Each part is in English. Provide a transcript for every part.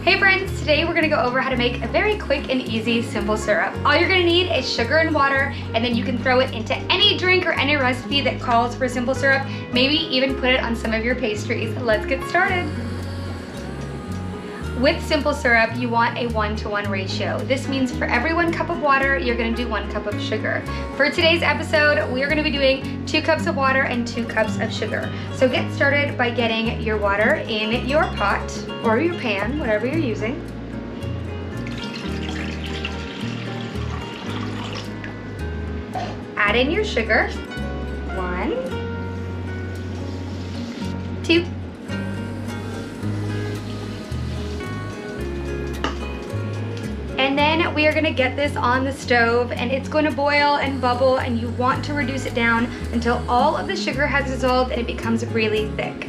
Hey friends, today we're gonna go over how to make a very quick and easy simple syrup. All you're gonna need is sugar and water, and then you can throw it into any drink or any recipe that calls for simple syrup, maybe even put it on some of your pastries. Let's get started. With simple syrup, you want a 1-to-1 ratio. This means for every 1 cup of water, you're gonna do 1 cup of sugar. For today's episode, we're gonna be doing 2 cups of water and 2 cups of sugar. So get started by getting your water in your pot or your pan, whatever you're using. Add in your sugar. 1, 2, and then we are gonna get this on the stove and it's going to boil and bubble, and you want to reduce it down until all of the sugar has dissolved and it becomes really thick.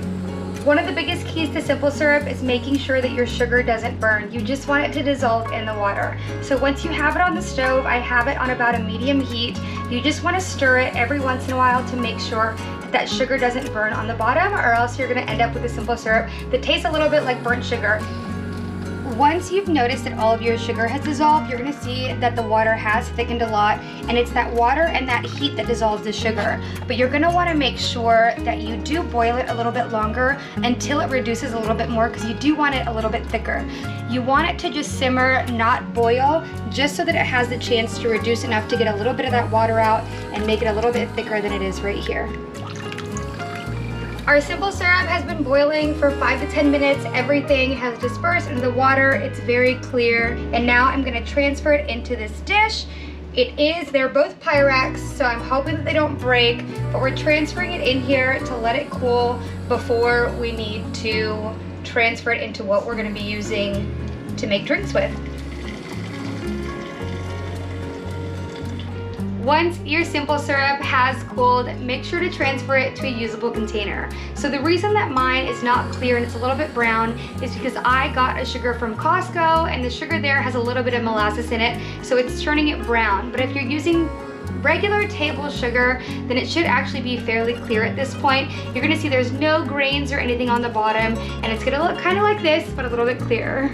One of the biggest keys to simple syrup is making sure that your sugar doesn't burn. You just want it to dissolve in the water. So once you have it on the stove, I have it on about a medium heat. You just want to stir it every once in a while to make sure that sugar doesn't burn on the bottom, or else you're gonna end up with a simple syrup that tastes a little bit like burnt sugar. Once you've noticed that all of your sugar has dissolved, you're gonna see that the water has thickened a lot, and it's that water and that heat that dissolves the sugar. But you're gonna wanna make sure that you do boil it a little bit longer until it reduces a little bit more, because you do want it a little bit thicker. You want it to just simmer, not boil, just so that it has the chance to reduce enough to get a little bit of that water out and make it a little bit thicker than it is right here. Our simple syrup has been boiling for 5 to 10 minutes. Everything has dispersed into the water. It's very clear. And now I'm gonna transfer it into this dish. They're both Pyrex, so I'm hoping that they don't break, but we're transferring it in here to let it cool before we need to transfer it into what we're gonna be using to make drinks with. Once your simple syrup has cooled, make sure to transfer it to a usable container. So the reason that mine is not clear and it's a little bit brown is because I got a sugar from Costco, and the sugar there has a little bit of molasses in it, so it's turning it brown. But if you're using regular table sugar, then it should actually be fairly clear at this point. You're gonna see there's no grains or anything on the bottom, and it's gonna look kind of like this, but a little bit clearer.